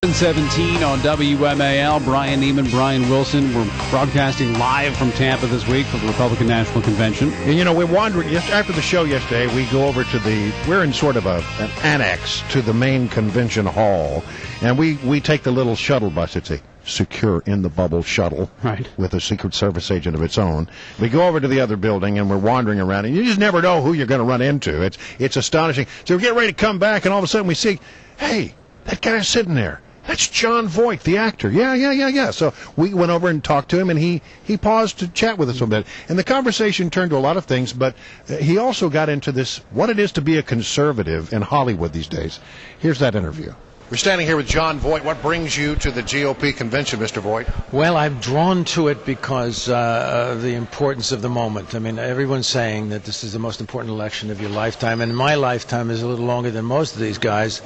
17 on WMAL. Brian Neiman, Brian Wilson. We're broadcasting live from Tampa this week for the Republican National Convention. And, you know, we wandered after the show yesterday. We go over to we're in sort of an annex to the main convention hall, and we take the little shuttle bus. It's a secure in the bubble shuttle, right, with a Secret Service agent of its own. We go over to the other building, and we're wandering around, and you just never know who you're going to run into. It's astonishing. So we get ready to come back, and all of a sudden we see, hey, that guy's sitting there. That's Jon Voight, the actor. Yeah. So we went over and talked to him, and he paused to chat with us a little bit. And the conversation turned to a lot of things, but he also got into this, what it is to be a conservative in Hollywood these days. Here's that interview. We're standing here with Jon Voight. What brings you to the GOP convention, Mr. Voight? Well, I'm drawn to it because of the importance of the moment. I mean, everyone's saying that this is the most important election of your lifetime, and my lifetime is a little longer than most of these guys.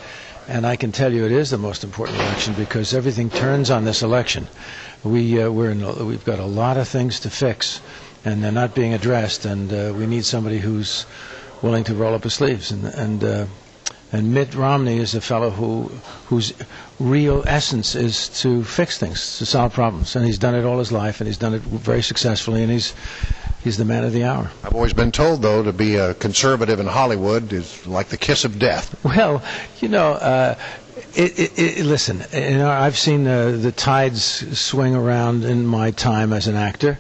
And I can tell you it is the most important election because everything turns on this election. We've got a lot of things to fix, and they're not being addressed. And we need somebody who's willing to roll up his sleeves. And Mitt Romney is a fellow whose real essence is to fix things, to solve problems. And he's done it all his life, and he's done it very successfully. And he's the man of the hour. I've always been told, though, to be a conservative in Hollywood is like the kiss of death. Well, you know, listen, you know, I've seen the tides swing around in my time as an actor,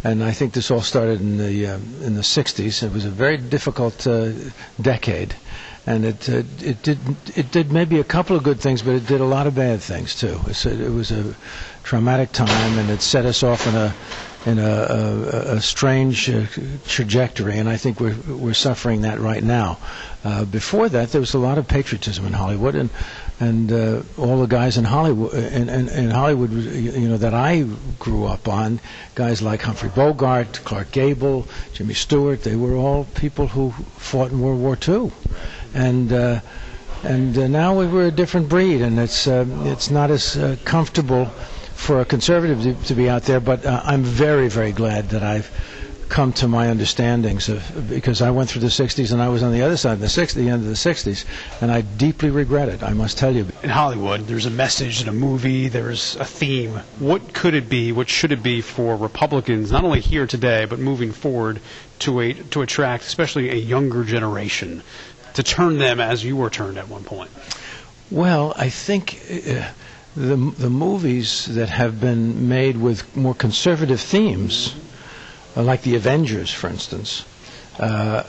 and I think this all started in the 60s. It was a very difficult decade, and it did maybe a couple of good things, but it did a lot of bad things too. It was a traumatic time, and it set us off in a strange trajectory, and I think we're suffering that right now. Before that, there was a lot of patriotism in Hollywood, and all the guys in Hollywood, in Hollywood, you know, that I grew up on, guys like Humphrey Bogart, Clark Gable, Jimmy Stewart, they were all people who fought in World War II, and now we're a different breed, and it's not as comfortable for a conservative to be out there, but I'm very, very glad that I've come to my understandings because I went through the 60s and I was on the other side of the end of the 60s, and I deeply regret it, I must tell you. In Hollywood, there's a message in a movie, there's a theme. What could it be, what should it be for Republicans, not only here today, but moving forward to attract especially a younger generation, to turn them as you were turned at one point? Well, I think the movies that have been made with more conservative themes, like The Avengers, for instance, are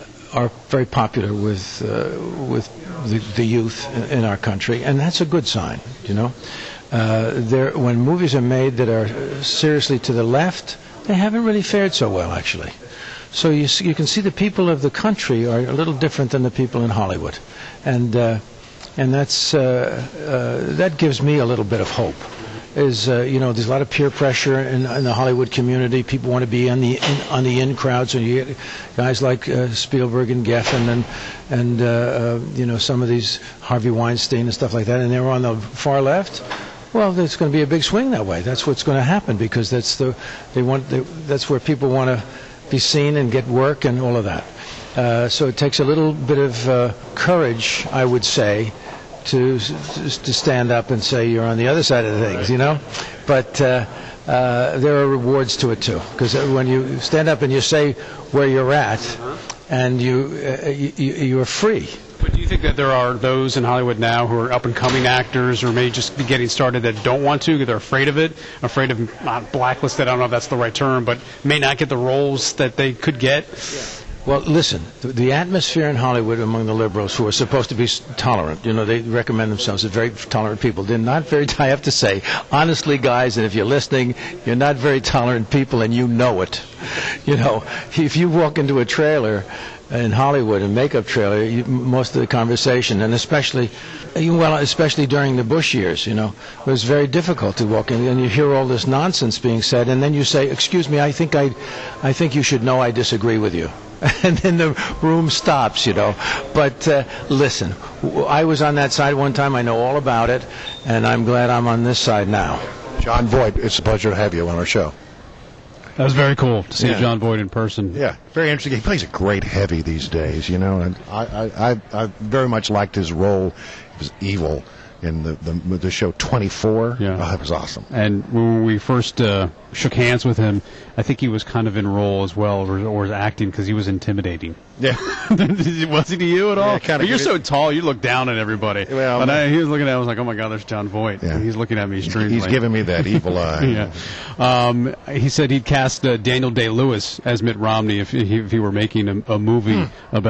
very popular with the youth in our country, and that's a good sign, you know. When movies are made that are seriously to the left, they haven't really fared so well, actually. So you can see the people of the country are a little different than the people in Hollywood, and that gives me a little bit of hope. You know, there's a lot of peer pressure in the Hollywood community. People want to be on the in crowd, so you get guys like Spielberg and Geffen and you know, some of these Harvey Weinstein and stuff like that, and they were on the far left. Well, there's going to be a big swing that way. That's what's going to happen because that's where people want to be seen and get work and all of that. So it takes a little bit of courage, I would say, to stand up and say you're on the other side of the things, you know. But there are rewards to it too, because when you stand up and you say where you're at, and you're free. But do you think that there are those in Hollywood now who are up-and-coming actors or may just be getting started that don't want to because they're afraid of it, afraid of not blacklisted, I don't know if that's the right term, but may not get the roles that they could get? Yeah. Well, listen, the atmosphere in Hollywood among the liberals who are supposed to be tolerant, you know, they recommend themselves as very tolerant people. They're not very, I have to say, honestly, guys, and if you're listening, you're not very tolerant people, and you know it. You know, if you walk into a trailer in Hollywood, a makeup trailer, most of the conversation, and especially during the Bush years, you know, it was very difficult to walk in, and you hear all this nonsense being said, and then you say, "Excuse me, I think you should know I disagree with you." And then the room stops, you know. But listen, I was on that side one time. I know all about it, and I'm glad I'm on this side now. Jon Voight, it's a pleasure to have you on our show. That was very cool to see Jon Voight in person. Yeah, very interesting. He plays a great heavy these days, you know, and I very much liked his role. He was evil, in the show 24. Yeah. Oh, that was awesome. And when we first shook hands with him, I think he was kind of in role as well, or was acting, because he was intimidating. Yeah. Was he to you at all? Yeah, kinda. You're so tall, you look down at everybody. Well, but he was looking at me, I was like, oh my God, there's Jon Voight. Yeah. And he's looking at me strangely. He's giving me that evil eye. Yeah. He said he'd cast Daniel Day-Lewis as Mitt Romney if he were making a movie about